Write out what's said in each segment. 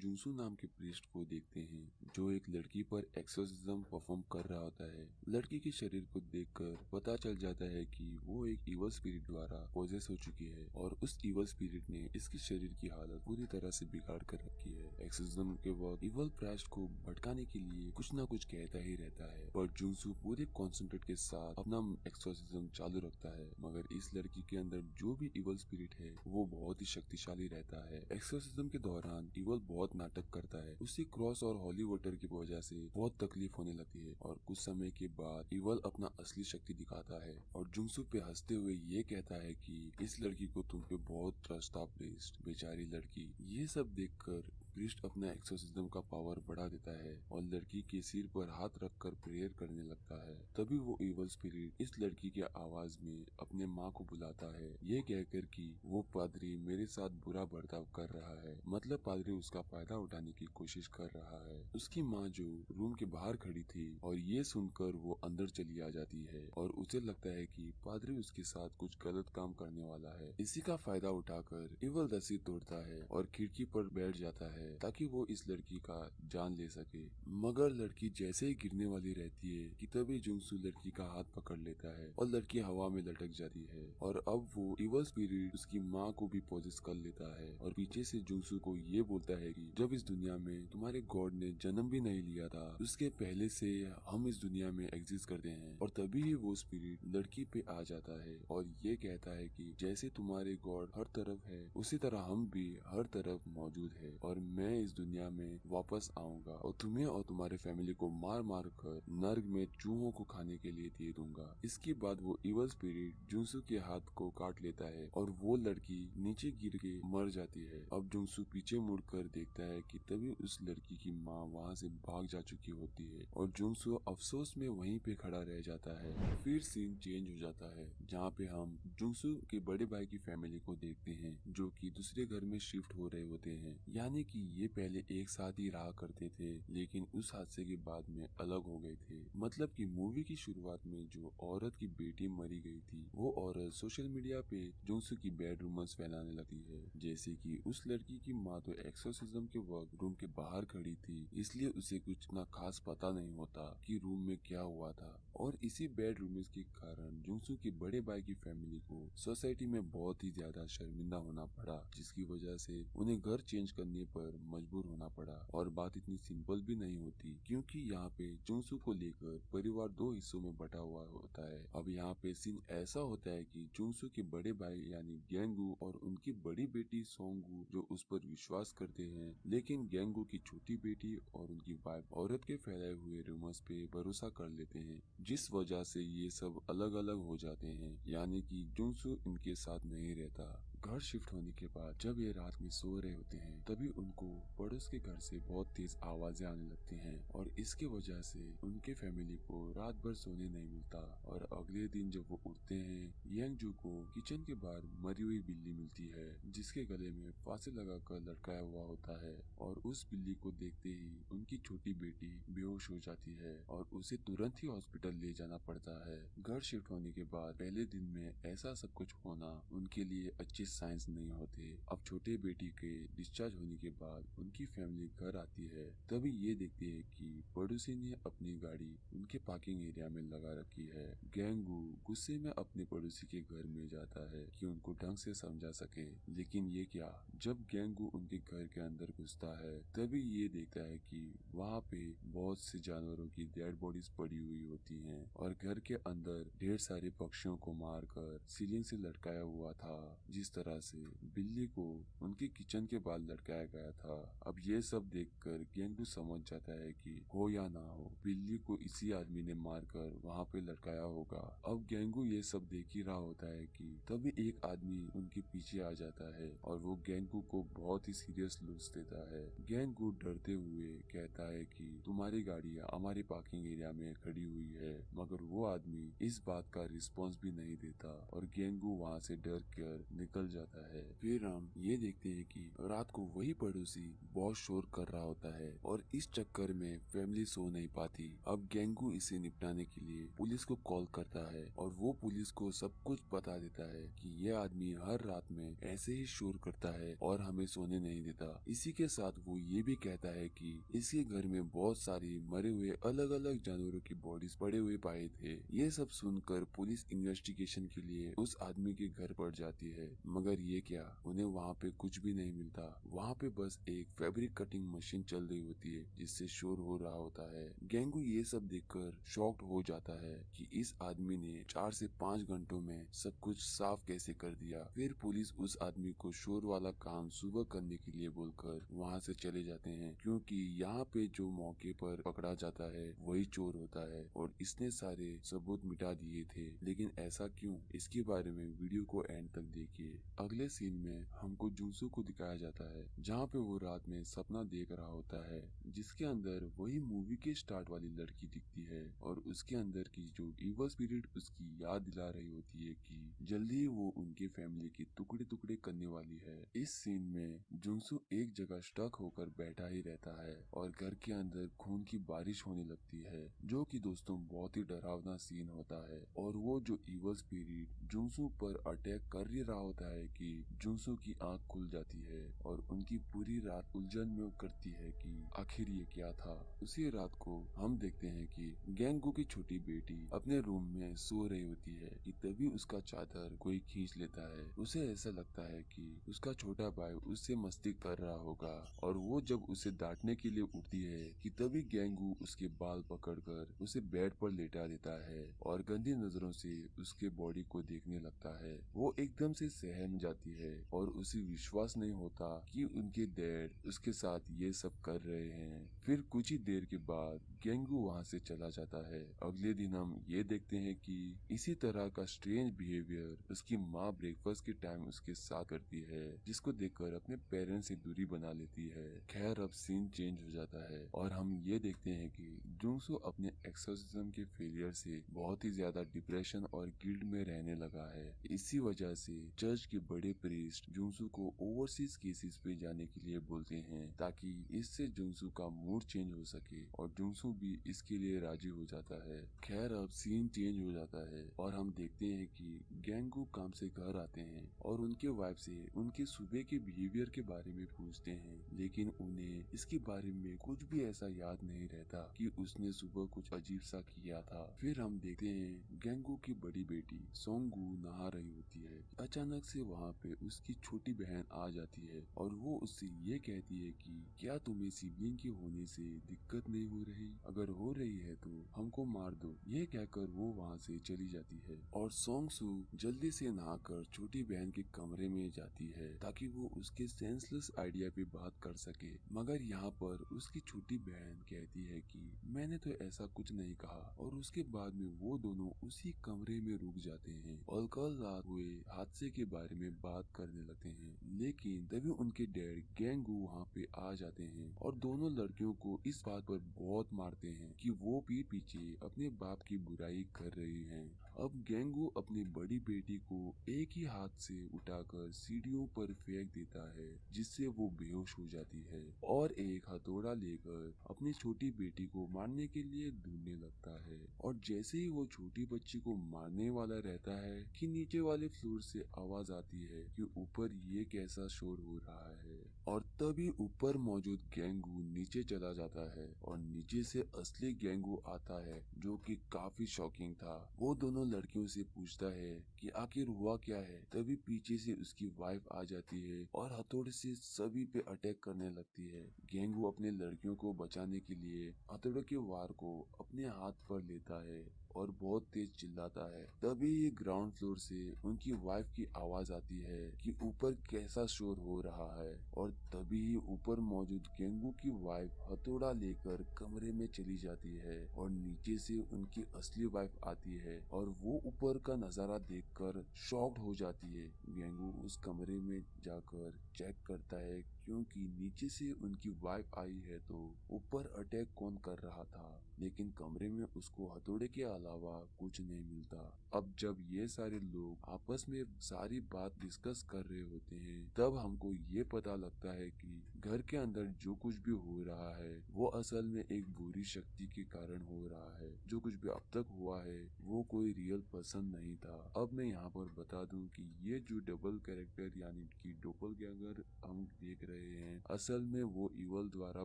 जुनसू नाम के प्रीस्ट को देखते हैं जो एक लड़की पर एक्सोर्सिज्म परफॉर्म कर रहा होता है। लड़की के शरीर को देखकर पता चल जाता है कि वो एक इवल स्पिरिट द्वारा पोजेस हो चुकी है और उस इवल स्पिरिट ने इसके शरीर की हालत पूरी तरह से बिगाड़ कर रखी है। एक्सोर्सिज्म के वक्त इवल प्रीस्ट को भटकाने के लिए कुछ न कुछ कहता ही रहता है, पर जुनसू पूरे कॉन्सेंट्रेट के साथ अपना एक्सोर्सिज्म चालू रखता है। मगर इस लड़की के अंदर जो भी इवल स्पिरिट है वो बहुत ही शक्तिशाली रहता है। एक्सोर्सिज्म के दौरान इवल बहुत नाटक करता है। उसी क्रॉस और होली वाटर की वजह से बहुत तकलीफ होने लगती है और कुछ समय के बाद इवल अपना असली शक्ति दिखाता है और जुनसू पे हंसते हुए ये कहता है कि इस लड़की को तुम पे बहुत ट्रस्ट था प्रीस्ट, बेचारी लड़की। ये सब देखकर प्रीस्ट अपना एक्सोर्सिज्म का पावर बढ़ा देता है और लड़की के सिर पर हाथ रखकर प्रेयर करने लगता है। तभी वो इवल स्पिरिट इस लड़की के आवाज में अपने माँ को बुलाता है, ये कहकर कि वो पादरी मेरे साथ बुरा बर्ताव कर रहा है, मतलब पादरी उसका फायदा उठाने की कोशिश कर रहा है। उसकी माँ जो रूम के बाहर खड़ी थी और ये सुनकर वो अंदर चली आ जाती है और उसे लगता है कि पादरी उसके साथ कुछ गलत काम करने वाला है। इसी का फायदा उठाकर इवल रस्सी तोड़ता है और खिड़की पर बैठ जाता है ताकि वो इस लड़की का जान ले सके। मगर लड़की जैसे ही गिरने वाली रहती है कि तभी जुनसू लड़की का हाथ पकड़ लेता है और लड़की हवा में लटक जाती है और अब वो इवल स्पिरिट उसकी माँ को भी पोजेस कर लेता है और पीछे से जुनसू को ये बोलता है कि जब इस दुनिया में तुम्हारे गॉड ने जन्म भी नहीं लिया था उसके पहले से हम इस दुनिया में एग्जिस्ट करते हैं। और तभी ही वो स्पिरिट लड़की पे आ जाता है और ये कहता है कि जैसे तुम्हारे गॉड हर तरफ है उसी तरह हम भी हर तरफ मौजूद है और मैं इस दुनिया में वापस आऊंगा और तुम्हें और तुम्हारे फैमिली को मार मार कर नर्क में चूहों को खाने के लिए दे दूंगा। इसके बाद वो इवल स्पिरिट जुनसू के हाथ को काट लेता है और वो लड़की नीचे गिर के मर जाती है। अब जुनसू पीछे मुड़कर देखता है कि तभी उस लड़की की माँ वहाँ से भाग जा चुकी होती है और जुनसू अफसोस में वहीं पे खड़ा रह जाता है। फिर सीन चेंज हो जाता है जहाँ पे हम जुनसू के बड़े भाई की फैमिली को देखते हैं जो कि दूसरे घर में शिफ्ट हो रहे होते हैं। यानी कि ये पहले एक साथ ही रहा करते थे लेकिन उस हादसे के बाद में अलग हो गए थे। मतलब कि मूवी की शुरुआत में जो औरत की बेटी मरी गई थी वो औरत सोशल मीडिया पे जुनसू की बैड रूमर्स फैलाने लगी है, जैसे कि उस लड़की की माँ तो एक्सोर्सिज्म के वक्त रूम के बाहर खड़ी थी इसलिए उसे कुछ ना खास पता नहीं होता कि रूम में क्या हुआ था। और इसी बैड रूमर्स के कारण जुनसू के बड़े भाई की फैमिली को सोसाइटी में बहुत ही ज्यादा शर्मिंदा होना पड़ा, जिसकी वजह से उन्हें घर चेंज करने पर मजबूर होना पड़ा। और बात इतनी सिंपल भी नहीं होती क्योंकि यहाँ पे जुनसू को लेकर परिवार दो हिस्सों में बटा हुआ होता है। अब यहाँ पे सीन ऐसा होता है कि जुनसू के बड़े भाई यानी गेंगू और उनकी बड़ी बेटी सोंगू जो उस पर विश्वास करते हैं, लेकिन गेंगू की छोटी बेटी और उनकी वाइफ औरत के फैलाए हुए रूमर्स पे भरोसा कर लेते हैं, जिस वजह से ये सब अलग अलग हो जाते हैं। यानी कि जुनसू इनके साथ नहीं रहता। घर शिफ्ट होने के बाद जब ये रात में सो रहे होते हैं तभी उनको पड़ोस के घर से बहुत तेज आवाजें आने लगती हैं और इसके वजह से उनके फैमिली को रात भर सोने नहीं मिलता। और अगले दिन जब वो उठते हैं यंगजू को किचन के बाहर मरी हुई बिल्ली मिलती है जिसके गले में फांसी लगाकर लटकाया हुआ होता है और उस बिल्ली को देखते ही उनकी छोटी बेटी बेहोश हो जाती है और उसे तुरंत ही हॉस्पिटल ले जाना पड़ता है। घर शिफ्ट होने के बाद पहले दिन में ऐसा सब कुछ होना उनके लिए अच्छे साइंस नहीं होते। अब छोटे बेटी के डिस्चार्ज होने के बाद उनकी फैमिली घर आती है तभी ये देखती है कि पड़ोसी ने अपनी गाड़ी उनके पार्किंग एरिया में लगा रखी है। गेंगू गुस्से में अपने पड़ोसी के घर में जाता है कि उनको ढंग से समझा सके, लेकिन ये क्या, जब गेंगू उनके घर के अंदर घुसता है तभी ये देखता है कि वहाँ पे बहुत से जानवरों की डेड बॉडीज पड़ी हुई होती हैं और घर के अंदर ढेर सारे पक्षियों को मारकर सीलिंग से लटकाया हुआ था, जिस तरह से बिल्ली को उनके किचन के बाहर लटकाया गया था। अब ये सब देखकर गेंगू समझ जाता है कि हो या ना हो बिल्ली को इसी आदमी ने मारकर वहाँ पे लटकाया होगा। अब गेंगू ये सब देख ही रहा होता है कि तभी एक आदमी उनके पीछे आ जाता है और वो गेंगू को बहुत ही सीरियस लुक्स देता है। गेंगू डरते हुए कहता है कि तुम्हारी गाड़ी हमारे पार्किंग एरिया में खड़ी हुई है, मगर वो आदमी इस बात का रिस्पॉन्स भी नहीं देता और गेंगू वहाँ से डर कर निकल चल जाता है। फिर हम ये देखते हैं कि रात को वही पड़ोसी बहुत शोर कर रहा होता है और इस चक्कर में फैमिली सो नहीं पाती। अब गेंगू इसे निपटाने के लिए पुलिस को कॉल करता है और वो पुलिस को सब कुछ बता देता है कि ये आदमी हर रात में ऐसे ही शोर करता है और हमें सोने नहीं देता। इसी के साथ वो ये भी कहता है कि इसके घर में बहुत सारी मरे हुए अलग अलग जानवरों की बॉडीज पड़े हुए पाए थे। ये सब सुनकर पुलिस इन्वेस्टिगेशन के लिए उस आदमी के घर पर जाती है, मगर ये क्या, उन्हें वहाँ पे कुछ भी नहीं मिलता। वहाँ पे बस एक फैब्रिक कटिंग मशीन चल रही होती है जिससे शोर हो रहा होता है। गेंगू ये सब देखकर शॉक्ड हो जाता है कि इस आदमी ने 4 से 5 घंटों में सब कुछ साफ कैसे कर दिया। फिर पुलिस उस आदमी को शोर वाला काम सुबह करने के लिए बोलकर वहाँ से चले जाते हैं, क्योंकि यहाँ पे जो मौके पर पकड़ा जाता है वही चोर होता है और इसने सारे सबूत मिटा दिए थे। लेकिन ऐसा क्यों, इसके बारे में वीडियो को एंड तक देखिए। अगले सीन में हमको जुंसू को दिखाया जाता है जहाँ पे वो रात में सपना देख रहा होता है जिसके अंदर वही मूवी के स्टार्ट वाली लड़की दिखती है और उसके अंदर की जो इवल स्पिरिट उसकी याद दिला रही होती है कि जल्दी ही वो उनके फैमिली के टुकड़े टुकड़े करने वाली है। इस सीन में जुंसू एक जगह स्टक होकर बैठा ही रहता है और घर के अंदर खून की बारिश होने लगती है, जो कि दोस्तों बहुत ही डरावना सीन होता है। और वो जो इवल स्पिरिट जुंसू पर अटैक कर ही रहा होता है कि जुंसू की आंख खुल जाती है और उनकी पूरी रात उलझन में करती है कि आखिर ये क्या था। उसी रात को हम देखते हैं कि गेंगू की छोटी बेटी अपने रूम में सो रही होती है कि तभी उसका चादर कोई खींच लेता है। उसे ऐसा लगता है कि उसका छोटा भाई उससे मस्ती कर रहा होगा और वो जब उसे डांटने के लिए उठती है कि तभी गेंगू उसके बाल पकड़कर उसे बेड पर लेटा देता है और गंदी नजरों से उसके बॉडी को देखने लगता है। वो एकदम से सहम जाती है और उसे विश्वास नहीं होता कि उनके डैड उसके साथ ये सब कर रहे हैं। फिर कुछ ही देर के बाद गेंगू वहाँ से चला जाता है। अगले दिन हम ये देखते हैं कि इसी तरह का स्ट्रेंज बिहेवियर उसकी माँ ब्रेकफास्ट के टाइम उसके साथ करती है, जिसको देखकर अपने पेरेंट्स से दूरी बना लेती है। खैर अब सीन चेंज हो जाता है और हम ये देखते हैं कि जुंसू अपने एक्सोर्सिज्म के फेलियर से बहुत ही ज्यादा डिप्रेशन और गिल्ट में रहने लगा है। इसी वजह से चर्च के बड़े प्रीस्ट जुंसू को ओवरसीज केसेस पे जाने के लिए बोलते हैं ताकि इससे जुंसू का मूड चेंज हो सके और जुंसू भी इसके लिए राजी हो जाता है। खैर अब सीन चेंज हो जाता है और हम देखते हैं कि गेंगू काम से घर आते हैं और उनके वाइफ से उनके सुबह के बिहेवियर के बारे में पूछते हैं, लेकिन उन्हें इसके बारे में कुछ भी ऐसा याद नहीं रहता कि उसने सुबह कुछ अजीब सा किया था। फिर हम देखते हैं गेंगू की बड़ी बेटी सोंगू नहा रही होती है। अचानक से वहाँ पे उसकी छोटी बहन आ जाती है और वो उससे ये कहती है कि क्या तुम्हें सिबलिंग के होने से दिक्कत नहीं हो रही, अगर हो रही है तो हमको मार दो। ये कहकर वो वहाँ से चली जाती है और सोंगसू जल्दी से नहाकर छोटी बहन के कमरे में जाती है ताकि वो उसके सेंसलेस आइडिया पे बात कर सके। मगर यहाँ पर उसकी छोटी बहन कहती है कि मैंने तो ऐसा कुछ नहीं कहा और उसके बाद में वो दोनों उसी कमरे में रुक जाते हैं और कल रात हुए हादसे के बारे में बात करने लगते हैं। लेकिन तभी उनके डैड गेंगू वहाँ पे आ जाते हैं और दोनों लड़कियों को इस बात पर बहुत मारते हैं कि वो पीठ पीछे अपने बाप की बुराई कर रही हैं। अब गेंगू अपनी बड़ी बेटी को एक ही हाथ से उठाकर सीढ़ियों पर फेंक देता है जिससे वो बेहोश हो जाती है और एक हथौड़ा लेकर अपनी छोटी बेटी को मारने के लिए ढूंढने लगता है। और जैसे ही वो छोटी बच्ची को मारने वाला रहता है कि नीचे वाले फ्लोर से आवाज आती है कि ऊपर ये कैसा शोर हो रहा है और तभी ऊपर मौजूद गेंगू नीचे चला जाता है और नीचे से असली गेंगू आता है जो कि काफी शॉकिंग था। वो दोनों लड़कियों से पूछता है कि आखिर हुआ क्या है। तभी पीछे से उसकी वाइफ आ जाती है और हथौड़े से सभी पे अटैक करने लगती है। गेंगू अपने लड़कियों को बचाने के लिए हथौड़े के वार को अपने हाथ पर लेता है और बहुत तेज चिल्लाता है। तभी ग्राउंड फ्लोर से उनकी वाइफ की आवाज आती है कि ऊपर कैसा शोर हो रहा है और तभी ऊपर मौजूद गेंगू की वाइफ हथौड़ा लेकर कमरे में चली जाती है और नीचे से उनकी असली वाइफ आती है और वो ऊपर का नजारा देखकर शॉक्ड हो जाती है। गेंगू उस कमरे में जाकर चेक करता है क्योंकि नीचे से उनकी वाइफ आई है तो ऊपर अटैक कौन कर रहा था, लेकिन कमरे में उसको हथौड़े के अलावा कुछ नहीं मिलता। अब जब ये सारे लोग आपस में सारी बात डिस्कस कर रहे होते हैं तब हमको ये पता लगता है कि घर के अंदर जो कुछ भी हो रहा है वो असल में एक बुरी शक्ति के कारण हो रहा है। जो कुछ भी अब तक हुआ है वो कोई रियल पर्सन नहीं था। अब मैं यहाँ पर बता दूं कि ये जो डबल कैरेक्टर यानी कि डोपलगैंगर हम देख रहे हैं असल में वो इवल द्वारा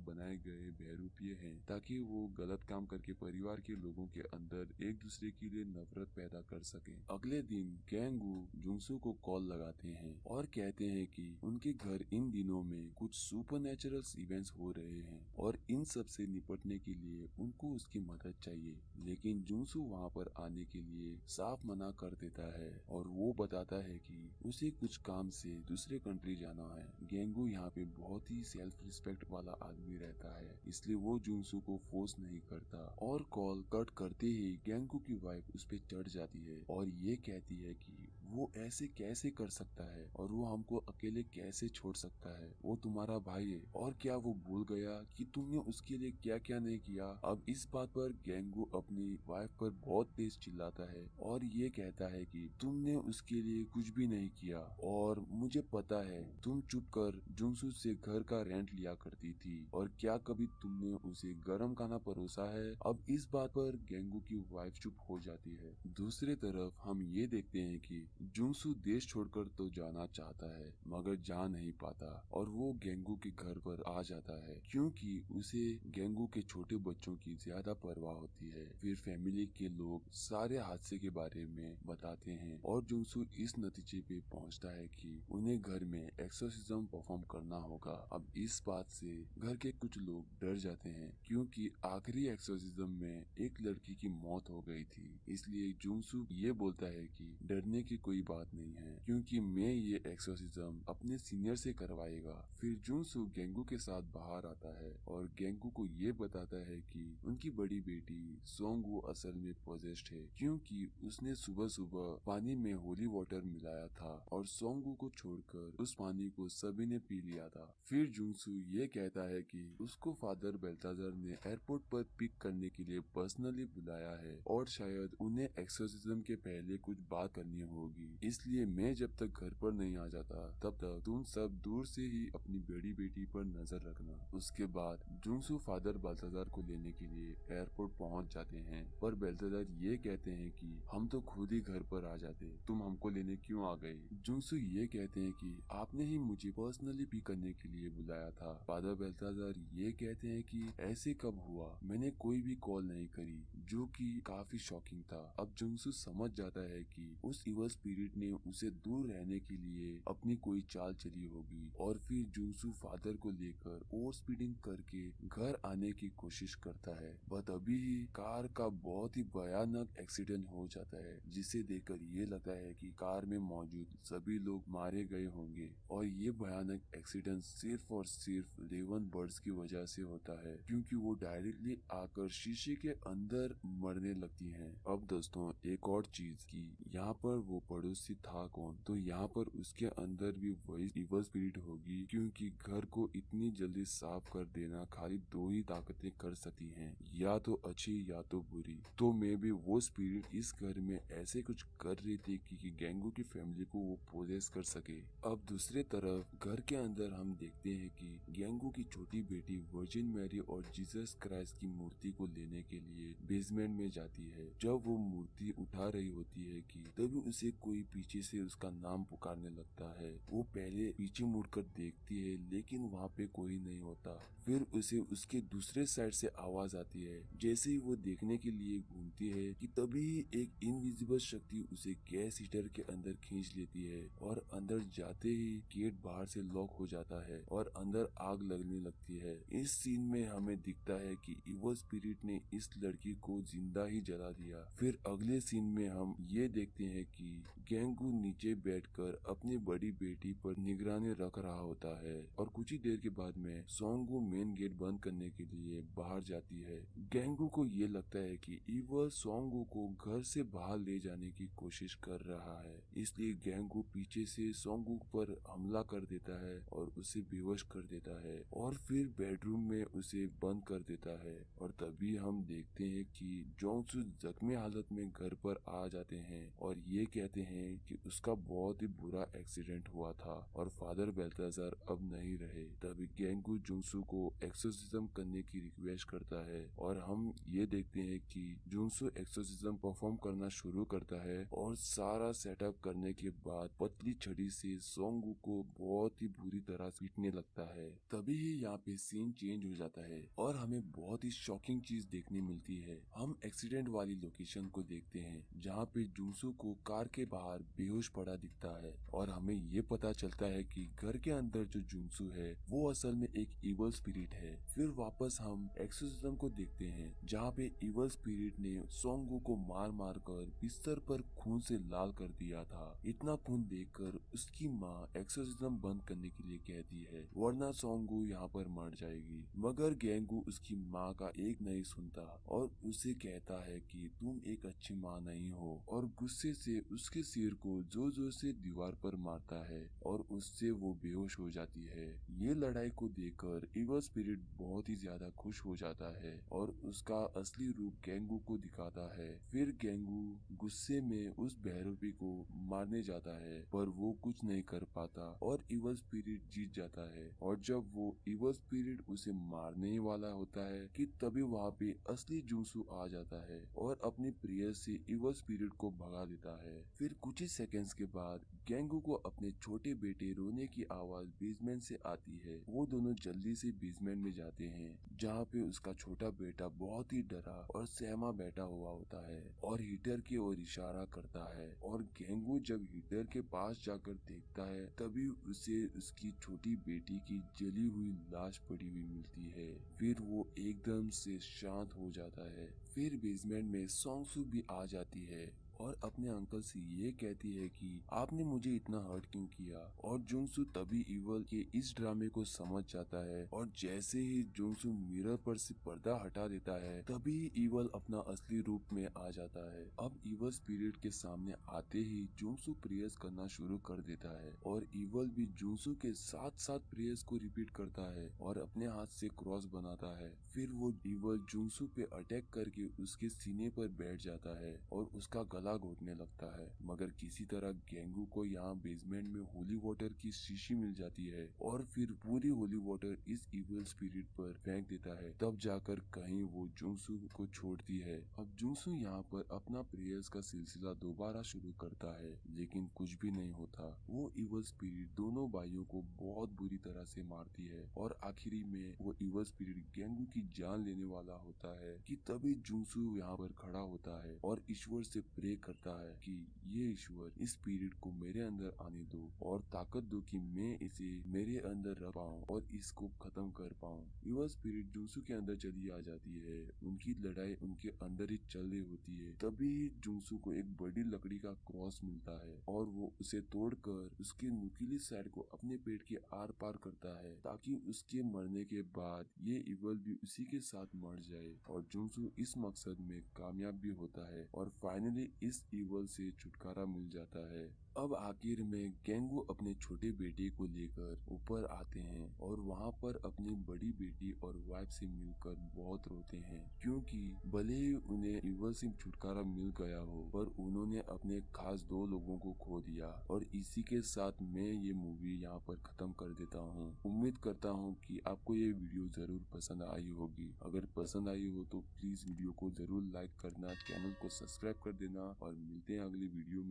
बनाए गए बहरूपिये हैं ताकि वो गलत काम करके परिवार के लोगों के अंदर एक दूसरे के लिए नफरत पैदा कर सके। अगले दिन गैंगू जुंगसू को कॉल लगाते हैं और कहते हैं कि उनके घर इन दिनों में कुछ सुपरनैचुरल इवेंट्स हो रहे हैं और इन सब से निपटने के लिए उनको उसकी मदद चाहिए। लेकिन जुंगसू वहाँ पर आने के लिए साफ मना कर देता है और वो बताता है कि उसे कुछ काम से दूसरे कंट्री जाना है। गैंगू यहाँ पे बहुत ही सेल्फ रिस्पेक्ट वाला आदमी रहता है इसलिए वो जुंगसू को फोर्स नहीं करता और कॉल कट करते ही गैंगू की वाइफ उस पे चढ़ जाती है और ये कहती है कि वो ऐसे कैसे कर सकता है और वो हमको अकेले कैसे छोड़ सकता है, वो तुम्हारा भाई है और क्या वो भूल गया कि तुमने उसके लिए क्या क्या नहीं किया। अब इस बात पर गैंगू अपनी वाइफ पर बहुत तेज चिल्लाता है और ये कहता है कि तुमने उसके लिए कुछ भी नहीं किया और मुझे पता है तुम चुप कर जुंगसू से घर का रेंट लिया करती थी और क्या कभी तुमने उसे गर्म खाना परोसा है। अब इस बात पर गैंगू की वाइफ चुप हो जाती है। दूसरी तरफ हम ये देखते हैं कि जुंगसू देश छोड़कर तो जाना चाहता है मगर जा नहीं पाता और वो गैंगू के घर पर आ जाता है क्योंकि उसे गैंगू के छोटे बच्चों की ज्यादा परवाह होती है। फिर फैमिली के लोग सारे हादसे के बारे में बताते हैं और जुंगसू इस नतीजे पे पहुंचता है कि उन्हें घर में एक्सोर्सिज्म परफॉर्म करना होगा। अब इस बात से घर के कुछ लोग डर जाते हैं क्योंकि आखिरी एक्सोर्सिज्म में एक लड़की की मौत हो गई थी। इसलिए जुंगसू ये बोलता है कि डरने की कोई बात नहीं है क्योंकि मैं ये एक्सोर्सिज्म अपने सीनियर से करवाएगा। फिर जुंगसू गैंगू के साथ बाहर आता है और गैंगू को ये बताता है कि उनकी बड़ी बेटी सोंगू असल में पोजेस्ड है क्योंकि उसने सुबह सुबह पानी में होली वाटर मिलाया था और सोंगू को छोड़कर उस पानी को सभी ने पी लिया था। फिर जुंगसू ये कहता है कि उसको फादर बेल्ताजर ने एयरपोर्ट पर पिक करने के लिए पर्सनली बुलाया है और शायद उन्हें एक्सोर्सिज्म के पहले कुछ बात करनी होगी, इसलिए मैं जब तक घर पर नहीं आ जाता तब तक तुम सब दूर से ही अपनी बड़ी बेटी पर नजर रखना। उसके बाद जुंगसू फादर बेल्ताजर को लेने के लिए एयरपोर्ट पहुंच जाते हैं पर बेल्ताजर ये कहते हैं कि हम तो खुद ही घर पर आ जाते, तुम हमको लेने क्यों आ गए। जुंगसू ये कहते हैं कि आपने ही मुझे पर्सनली पिक करने के लिए बुलाया था। फादर बेल्ताजर ये कहते हैं कि ऐसे कब हुआ, मैंने कोई भी कॉल नहीं करी, जो कि काफी शॉकिंग था। अब जुंगसू समझ जाता है कि उस इवल स्पिरिट ने उसे दूर रहने के लिए अपनी कोई चाल चली होगी और फिर जुंगसू फादर को लेकर ओवर स्पीडिंग करके घर आने की कोशिश करता है। बट अभी ही कार का बहुत ही भयानक एक्सीडेंट हो जाता है जिसे देखकर ये लगता है कि कार में मौजूद सभी लोग मारे गए होंगे और ये भयानक एक्सीडेंट सिर्फ और सिर्फ रेवन बर्ड्स की वजह से होता है क्योंकि वो डायरेक्टली आकर शीशे के अंदर मरने लगती हैं। अब दोस्तों एक और चीज की यहाँ पर वो पड़ोसी था कौन, तो यहाँ पर उसके अंदर भी वही इवल स्पिरिट होगी क्योंकि घर को इतनी जल्दी साफ कर देना खाली दो ही ताकतें कर सकती हैं, या तो अच्छी या तो बुरी। तो मे भी वो स्पिरिट इस घर में ऐसे कुछ कर रही थी कि गैंगू की फैमिली को वो पोजेस कर सके। अब दूसरे तरफ घर के अंदर हम देखते हैं कि गैंगू की छोटी बेटी वर्जिन मैरी और जीसस क्राइस्ट की मूर्ति को लेने के लिए बेसमेंट में जाती है। जब वो मूर्ति उठा रही होती है कि तभी उसे कोई पीछे से उसका नाम पुकारने लगता है। वो पहले पीछे मुड़कर देखती है लेकिन वहाँ पे कोई नहीं होता। फिर उसे उसके दूसरे साइड से आवाज आती है। जैसे ही वो देखने के लिए घूमती है कि तभी एक इनविजिबल शक्ति उसे गैस हीटर के अंदर खींच लेती है और अंदर जाते ही गेट बाहर से लॉक हो जाता है और अंदर आग लगने लगती है। इस सीन में हमें दिखता है कि इवल स्पिरिट ने इस लड़की को जिंदा ही जला दिया। फिर अगले सीन में हम ये देखते हैं कि गेंगू नीचे बैठकर अपनी बड़ी बेटी पर निगरानी रख रहा होता है और कुछ ही देर के बाद में सोंगू मेन गेट बंद करने के लिए बाहर जाती है। गेंगू को ये लगता है कि ईवल सोंगू को घर से बाहर ले जाने की कोशिश कर रहा है, इसलिए गेंगू पीछे से सोंगू पर हमला कर देता है और उसे बेहोश कर देता है और फिर बेडरूम में उसे बंद कर देता है। और तभी हम देखते हैं कि जोंगसू जख्मी हालत में घर पर आ जाते हैं और ये कहते हैं कि उसका बहुत ही बुरा एक्सीडेंट हुआ था और फादर बेल्थाजर अब नहीं रहे। तभी गेंगू जोंगसू को एक्सोर्सिज्म करने की रिक्वेस्ट करता है और हम ये देखते हैं कि जोंगसू एक्सोर्सिज्म परफॉर्म करना शुरू करता है और सारा सेटअप करने के बाद पतली छड़ी से सोंगू को बहुत ही बुरी तरह से पीटने लगता है। तभी ही यहाँ पे सीन चेंज हो जाता है और हमें बहुत ही शॉकिंग चीज देखने मिलती है। हम एक्सीडेंट वाली लोकेशन को देखते हैं जहाँ पे जोंगसू को कार के बाहर बेहोश पड़ा दिखता है और हमें ये पता चलता है कि घर के अंदर जो जोंगसू है वो असल में एक इवल स्पिरिट है। फिर वापस हम एक्सोर्सिज्म को देखते हैं जहाँ पे इवल स्पिरिट ने सोंगू को मार मार कर बिस्तर पर खून से लाल कर दिया था। इतना खून देखकर उसकी माँ एक्सोर्सिज्म बंद करने के लिए कहती है वरना सोंगू यहाँ पर मर जाएगी, मगर गेंगू उसकी माँ का एक नहीं सुनता और उसे कहता है कि तुम एक अच्छी माँ नहीं हो और गुस्से से उसके सिर को जोर जोर से दीवार पर मारता है और उससे वो बेहोश हो जाती है। ये लड़ाई को देखकर इवल स्पिरिट बहुत ही ज्यादा खुश हो जाता है और उसका असली रूप गेंगू को दिखाता है। फिर गेंगू गुस्से में उस बहरूपी को मारने जाता है पर वो कुछ नहीं कर पाता और इवल स्पिरिट जीत जाता है। और जब वो इवल स्पिरिट उसे मारने ही वाला होता है कि तभी वहाँ पे असली जोंगसू आ जाता है और अपनी प्रिय से इवल स्पिरिट को भगा देता है। फिर कुछ ही सेकंड्स के बाद गेंगू को अपने छोटे बेटे रोने की आवाज बेसमेंट से आती है। वो दोनों जल्दी से बेसमेंट में जाते हैं जहाँ पे उसका छोटा बेटा बहुत ही डरा और सहमा बैठा हुआ होता है और हीटर की ओर इशारा करता है और गेंगू जब हीटर के पास जाकर देखता है तभी उसे उसकी छोटी बेटी की जली हुई लाश पड़ी हुई मिलती है। फिर वो एकदम से शांत हो जाता है। फिर बेसमेंट में सोंगसू भी आ जाती है और अपने अंकल से ये कहती है कि आपने मुझे इतना हर्ट क्यों किया। और जोंगसू तभी इवल के इस ड्रामे को समझ जाता है और जैसे ही जोंगसू मिरर पर से पर्दा हटा देता है तभी इवल अपना असली रूप में आ जाता है। अब इवल स्पिरिट के सामने आते ही जोंगसू प्रेयर्स करना शुरू कर देता है और इवल भी जोंगसू के साथ साथ प्रेयर्स को रिपीट करता है और अपने हाथ से क्रॉस बनाता है। फिर वो इवल जोंगसू पे अटैक करके उसके सीने पर बैठ जाता है और उसका गला घोटने लगता है, मगर किसी तरह गेंगू को यहाँ बेसमेंट में होली वाटर की शीशी मिल जाती है और फिर पूरी होली वाटर इस इविल स्पिरिट पर फेंक देता है। तब जाकर कहीं वो जोंगसू को छोड़ती है। अब जोंगसू यहाँ पर अपना प्रेयर्स का सिलसिला दोबारा शुरू करता है लेकिन कुछ भी नहीं होता। वो इविल स्पिरिट दोनों भाइयों को बहुत बुरी तरह से मारती है और आखिरी में वो इविल स्पिरिट गेंगू की जान लेने वाला होता है कि तभी जोंगसू यहाँ पर खड़ा होता है और ईश्वर से प्रे करता है कि ये ईश्वर इस स्पिरिट को मेरे अंदर आने दो और ताकत दो कि मैं इसे मेरे अंदर रख पाऊँ और इसको खत्म कर पाऊँ। इविल स्पिरिट जोंगसू के अंदर चली आ जाती है। उनकी लड़ाई उनके अंदर ही चल रही होती है। तभी जोंगसू को एक बड़ी लकड़ी का क्रॉस मिलता है और वो उसे तोड़कर उसकी नुकीली साइड को अपने पेट के आर पार करता है ताकि उसके मरने के बाद ये इवल भी उसी के साथ मर जाए। और जोंगसू इस मकसद में कामयाब भी होता है और फाइनली इस इवल से छुटकारा मिल जाता है। अब आखिर में गेंगू अपने छोटे बेटे को लेकर ऊपर आते हैं और वहाँ पर अपनी बड़ी बेटी और वाइफ से मिलकर बहुत रोते हैं क्योंकि भले ही उन्हें इवल से छुटकारा मिल गया हो पर उन्होंने अपने खास दो लोगों को खो दिया। और इसी के साथ मैं ये मूवी यहाँ पर खत्म कर देता हूँ। उम्मीद करता हूँ कि आपको ये वीडियो जरूर पसंद आई होगी। अगर पसंद आई हो तो प्लीज वीडियो को जरूर लाइक करना, चैनल को सब्सक्राइब कर देना और मिलते हैं अगली वीडियो में।